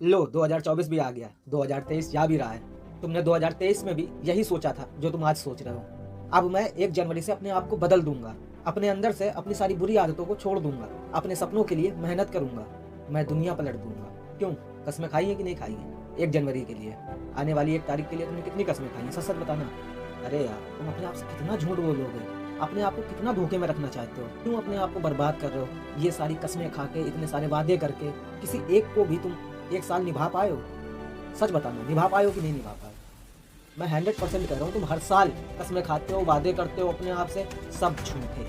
लो 2024 भी आ गया, 2023 जा भी रहा है। तुमने 2023 में भी यही सोचा था जो तुम आज सोच रहे हो। अब मैं 1 जनवरी से अपने आप को बदल दूंगा, अपने अंदर से अपनी सारी बुरी आदतों को छोड़ दूंगा, अपने सपनों के लिए मेहनत करूंगा, मैं दुनिया पलट दूंगा। क्यों? कसमें खाई है कि नहीं खाई है? 1 जनवरी के लिए, आने वाली 1 तारीख के लिए तुमने कितनी कसमें खाई हैं? सच सच बताना। अरे यार, तुम अपने आप से कितना झूठ बोलोगे, अपने आप को कितना धोखे में रखना चाहते हो? क्यों अपने आप को बर्बाद कर रहे हो? ये सारी कसमें खा के, इतने सारे वादे करके, किसी एक को भी तुम 1 साल निभा पाए हो? सच बताना, निभा पाए हो कि नहीं निभा पाए? मैं 100% कह रहा हूँ, तुम हर साल कसमें खाते हो, वादे करते हो अपने आप से, सब झूठे।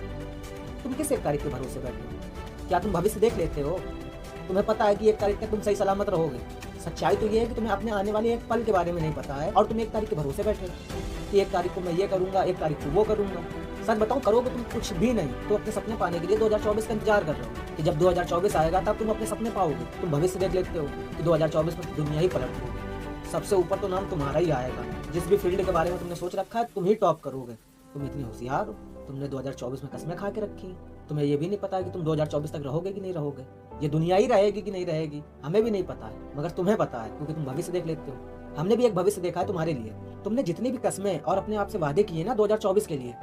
तुम किस 1 तारीख के भरोसे बैठे हो? क्या तुम भविष्य देख लेते हो? तुम्हें पता है कि 1 तारीख तक तुम सही सलामत रहोगे? सच्चाई तो ये है कि तुम्हें अपने आने वाले एक पल के बारे में नहीं पता है और तुम 1 तारीख के भरोसे बैठे हो कि 1 तारीख को मैं ये करूंगा, 1 तारीख को वो करूंगा। सच बताऊं, करोगे तुम कुछ भी नहीं, तो अपने सपने पाने के लिए 2024 का इंतजार कर रहे हो कि जब 2024 आएगा तब तुम अपने सपने पाओगे। तुम भविष्य देख लेते हो कि 2024 में दुनिया ही पलट दोगे, सबसे ऊपर तो नाम तुम्हारा ही आएगा। जिस भी फील्ड के बारे में तुमने सोच रखा है, तुम ही टॉप करोगे। तुम इतनी होशियार हो, तुमने 2024 में कसमें खा के रखी हैं। तुम्हें ये भी नहीं पता है कि तुम 2024 तक रहोगे कि नहीं रहोगे, ये दुनिया ही रहेगी कि नहीं रहेगी, हमें भी नहीं पता है, मगर तुम्हें पता है क्योंकि तुम भविष्य देख लेते हो। हमने भी एक भविष्य देखा है तुम्हारे लिए। तुमने जितनी भी कस्में और अपने आप से वादे किए ना 2024 के लिए,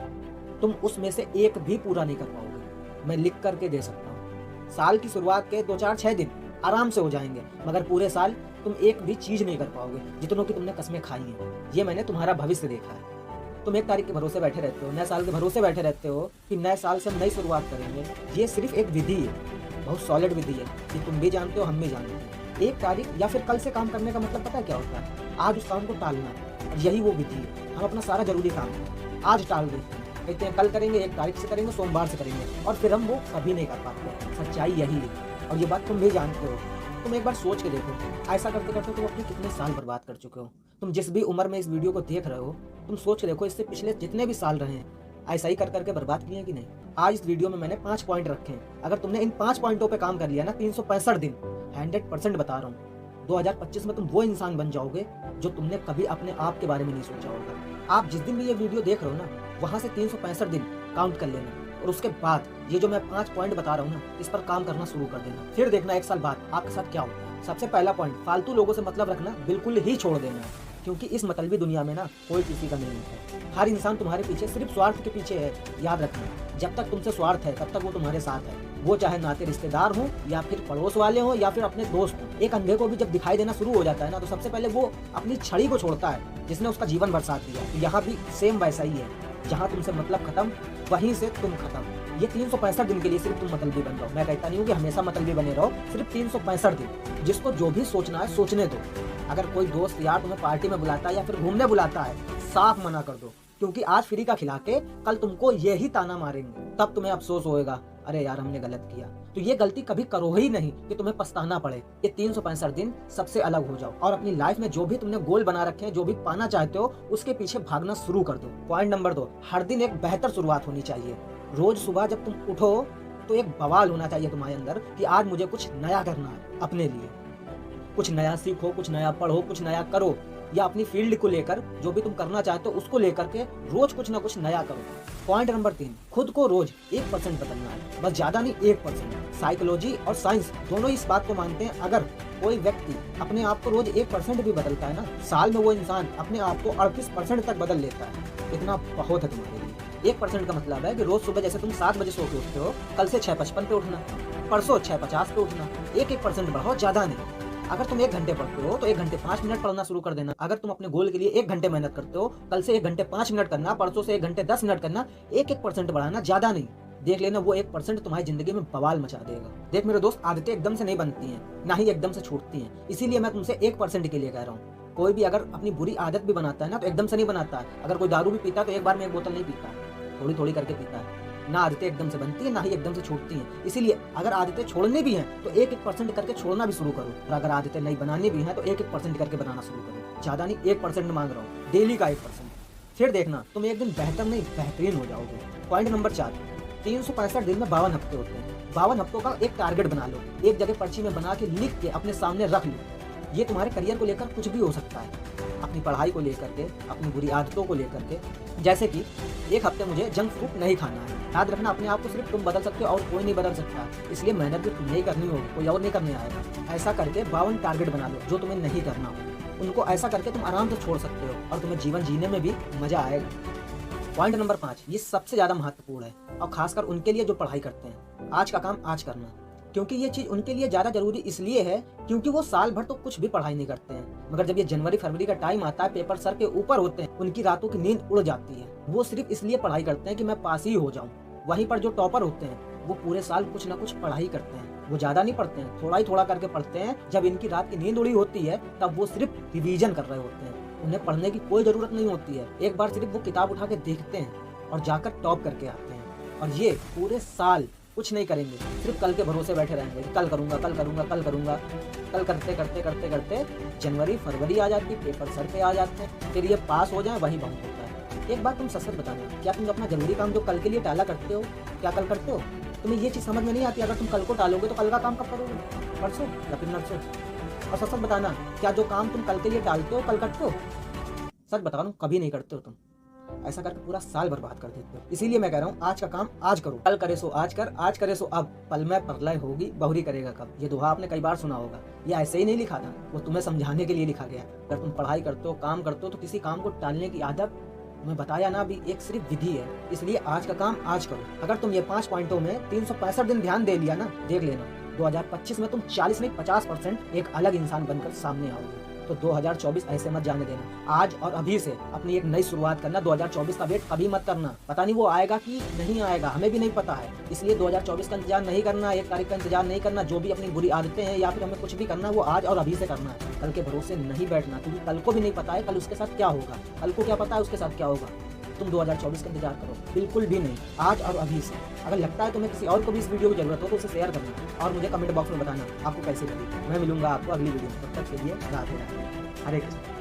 तुम उसमें से एक भी पूरा नहीं कर पाओगे। मैं लिख करके दे सकता हूँ। साल की शुरुआत के 2-4-6 दिन आराम से हो जाएंगे, मगर पूरे साल तुम एक भी चीज नहीं कर पाओगे जितनों की तुमने कस्में खाई हैं। ये मैंने तुम्हारा भविष्य देखा है। तुम 1 तारीख के भरोसे बैठे रहते हो, नए साल के भरोसे बैठे रहते हो कि नए साल से हम नई शुरुआत करेंगे। ये सिर्फ एक विधि है, बहुत सॉलिड विधि है कि तुम भी जानते हो, हम भी जानते हैं। 1 तारीख या फिर कल से काम करने का मतलब पता है क्या होता है? आज उस काम को टालना है, और यही वो विधि है। हम अपना सारा जरूरी काम आज टाल देते हैं, कहते हैं कल करेंगे, 1 तारीख से करेंगे, सोमवार से करेंगे, और फिर हम वो कभी नहीं कर पाते। सच्चाई यही है और ये बात तुम भी जानते हो। तुम एक बार सोच के देखो, ऐसा करते करते तुम अपने कितने साल बर्बाद कर चुके हो। तुम जिस भी उम्र में इस वीडियो को देख रहे हो, तुम सोच के देखो इससे पिछले जितने भी साल रहे हैं, ऐसा ही कर करके बर्बाद किए हैं कि नहीं? आज इस वीडियो में मैंने 5 पॉइंट रखे हैं। अगर तुमने इन 5 पॉइंटों पे काम कर लिया ना, 365 दिन, 100% बता रहा हूँ, 2025 में तुम वो इंसान बन जाओगे जो तुमने कभी अपने आप के बारे में नहीं सोचा होगा। आप जिस दिन भी ये वीडियो देख रहे हो ना, वहां से 365 दिन काउंट कर लेना, और उसके बाद ये जो मैं 5 पॉइंट बता रहा हूँ ना, इस पर काम करना शुरू कर देना। फिर देखना 1 साल बाद आपके साथ क्या होता है। सबसे पहला पॉइंट, फालतू लोगों से मतलब रखना बिल्कुल ही छोड़ देना है, क्योंकि इस मतलबी दुनिया में ना कोई किसी का नहीं है। हर इंसान तुम्हारे पीछे सिर्फ स्वार्थ के पीछे है। याद रखना, जब तक तुमसे स्वार्थ है तब तक वो तुम्हारे साथ है। वो चाहे नाते रिश्तेदार हो या फिर पड़ोस वाले हो या फिर अपने दोस्त हो। एक अंधे को भी जब दिखाई देना शुरू हो जाता है ना, तो सबसे पहले वो अपनी छड़ी को छोड़ता है जिसने उसका जीवन भर साथ दिया। तो यहाँ भी सेम वैसा ही है, जहाँ तुमसे मतलब खत्म, वहीं से तुम खत्म। ये 365 दिन के लिए सिर्फ तुम मतलबी बन जाओ। मैं कहता नहीं हूँ कि हमेशा मतलबी बने रहो, सिर्फ 365 दिन। जिसको जो भी सोचना है सोचने दो। अगर कोई दोस्त यार तुम्हें पार्टी में बुलाता है या फिर घूमने बुलाता है, साफ मना कर दो, क्योंकि आज फ्री का खिला के कल तुमको यही ताना मारेंगे। तब तुम्हें अफसोस होएगा, अरे यार हमने गलत किया। तो ये गलती कभी करो ही नहीं कि तुम्हें पछताना पड़े। ये 365 दिन सबसे अलग हो जाओ और अपनी लाइफ में जो भी तुमने गोल बना रखे हैं, जो भी पाना चाहते हो, उसके पीछे भागना शुरू कर दो। पॉइंट नंबर 2, हर दिन एक बेहतर शुरुआत होनी चाहिए। रोज सुबह जब तुम उठो तो एक बवाल होना चाहिए तुम्हारे अंदर कि आज मुझे कुछ नया करना है। अपने लिए कुछ नया सीखो, कुछ नया पढ़ो, कुछ नया करो, या अपनी फील्ड को लेकर जो भी तुम करना चाहते हो उसको लेकर के रोज कुछ ना कुछ नया करो। पॉइंट नंबर 3, खुद को रोज 1% बदलना है, बस ज्यादा नहीं, 1%। साइकोलॉजी और साइंस दोनों इस बात को मानते हैं, अगर कोई व्यक्ति अपने आप को रोज 1% भी बदलता है ना, साल में वो इंसान अपने आप को 38% तक बदल लेता है। इतना बहुत है तुम्हारे लिए। 1% का मतलब है कि रोज सुबह जैसे तुम 7 बजे सो के उठते हो, कल से 6:55 पे उठना, परसों 6:50 पे उठना। 1% बढ़ाओ, ज्यादा नहीं। अगर तुम 1 घंटे पढ़ते हो तो 1 घंटे 5 मिनट पढ़ना शुरू कर देना। अगर तुम अपने गोल के लिए 1 घंटे मेहनत करते हो, कल से 1 घंटे 5 मिनट करना, परसों से 1 घंटे 10 मिनट करना। 1% बढ़ाना, ज्यादा नहीं। देख लेना वो 1% तुम्हारी जिंदगी में बवाल मचा देगा। देख मेरे दोस्त, आदतें एकदम से नहीं बनती हैं, ना ही एकदम से छूटती हैं। इसीलिए मैं तुमसे 1% के लिए कह रहा हूँ। कोई भी अगर अपनी बुरी आदत भी बनाता है ना, तो एकदम से नहीं बनाता है। अगर कोई दारू भी पीता है तो एक बार में 1 बोतल नहीं पीता, थोड़ी थोड़ी करके पीता है। ना आदतें एकदम से बनती है, ना ही एकदम से छूटती हैं। इसीलिए अगर आदतें छोड़नी भी हैं तो 1% करके छोड़ना भी शुरू करो, और अगर आदतें नहीं बनानी भी हैं तो 1% करके बनाना शुरू करो। ज्यादा नहीं, 1% मांग रहा हूँ, डेली का 1%। फिर देखना तुम एक दिन बेहतर नहीं बेहतरीन हो जाओगे। पॉइंट नंबर 4, 365 दिन में 52 हफ्ते होते हैं। 52 हफ्तों का एक टारगेट बना लो, एक जगह पर्ची में बना के लिख के अपने सामने रख लो। ये तुम्हारे करियर को लेकर कुछ भी हो सकता है, अपनी पढ़ाई को लेकर के, अपनी बुरी आदतों को लेकर के। जैसे कि एक हफ्ते मुझे जंक फूड नहीं खाना है। याद रखना, अपने आप को सिर्फ तुम बदल सकते हो और कोई नहीं बदल सकता, इसलिए मेहनत भी तुम्हें ही करनी होगी, कोई और नहीं करने आएगा। ऐसा करके 52 टारगेट बना लो जो तुम्हें नहीं करना हो। उनको ऐसा करके तुम आराम से छोड़ सकते हो और तुम्हें जीवन जीने में भी मजा आएगा। पॉइंट नंबर 5, ये सबसे ज़्यादा महत्वपूर्ण है और खासकर उनके लिए जो पढ़ाई करते हैं। आज का काम आज करना, क्योंकि ये चीज़ उनके लिए ज़्यादा जरूरी इसलिए है क्योंकि वो साल भर तो कुछ भी पढ़ाई नहीं करते हैं, मगर जब ये जनवरी फरवरी का टाइम आता है, पेपर सर के ऊपर होते हैं, उनकी रातों की नींद उड़ जाती है। वो सिर्फ इसलिए पढ़ाई करते हैं कि मैं पास ही हो जाऊं। वहीं पर जो टॉपर होते हैं वो पूरे साल कुछ ना कुछ पढ़ाई करते हैं। वो ज़्यादा नहीं पढ़ते हैं, थोड़ा ही थोड़ा करके पढ़ते हैं। जब इनकी रात की नींद उड़ी होती है तब वो सिर्फ रिवीजन कर रहे होते हैं। उन्हें पढ़ने की कोई ज़रूरत नहीं होती है। एक बार सिर्फ वो किताब उठा के देखते हैं और जाकर टॉप करके आते हैं। और ये पूरे साल कुछ नहीं करेंगे, सिर्फ कल के भरोसे बैठे रहेंगे, कल करूंगा कल करूंगा कल करूंगा। कल करते करते करते करते जनवरी फरवरी आ जाती, पेपर सर पे आ जाते हैं, फिर ये पास हो जाए वही बहुत होता है। एक बात तुम सच बताना, क्या तुम अपना जरूरी काम जो कल के लिए टाला करते हो, क्या कल करते हो? तुम्हें ये चीज़ समझ में नहीं आती, अगर तुम कल को टालोगे तो कल का काम कब करोगे? परसों या फिर नरसों? और सच बताना, क्या जो काम तुम कल के लिए टालते हो कल करते हो? सच बता रहा हूँ, कभी नहीं करते हो तुम। ऐसा करके पूरा साल बर्बाद कर देते हो। इसीलिए मैं कह रहा हूँ, आज का काम आज करो, कल करे सो आज कर, आज करे सो अब, पल में प्रलय होगी बहुरी करेगा कब। ये दोहा आपने कई बार सुना होगा। ये ऐसे ही नहीं लिखा था, वो तुम्हें समझाने के लिए लिखा गया। अगर तुम पढ़ाई करते हो, काम करते हो, तो किसी काम को टालने की आदत, मैं बताया ना अभी, एक सिर्फ विधि है। इसलिए आज का काम आज करो। अगर तुम ये 5 पॉइंटों में 365 दिन ध्यान दे लिया ना, देख लेना 2025 में तुम 40 नहीं 50% एक अलग इंसान बनकर सामने आओगे। तो 2024 ऐसे मत जाने देना। आज और अभी से अपनी एक नई शुरुआत करना। 2024 का वेट कभी मत करना, पता नहीं वो आएगा कि नहीं आएगा, हमें भी नहीं पता है। इसलिए 2024 का इंतजार नहीं करना, 1 तारीख का इंतजार नहीं करना। जो भी अपनी बुरी आदतें हैं या फिर हमें कुछ भी करना, वो आज और अभी से करना है। कल के भरोसे नहीं बैठना, क्योंकि कल को भी नहीं पता है कल उसके साथ क्या होगा। कल को क्या पता है उसके साथ क्या होगा। तुम 2024 का इंतजार करो, बिल्कुल भी नहीं, आज और अभी से। अगर लगता है तुम्हें किसी और को भी इस वीडियो की जरूरत हो तो उसे शेयर करना और मुझे कमेंट बॉक्स में बताना आपको कैसी लगी। मैं मिलूंगा आपको अगली वीडियो में। तब तक के लिए राधे राधे, हरे कृष्ण।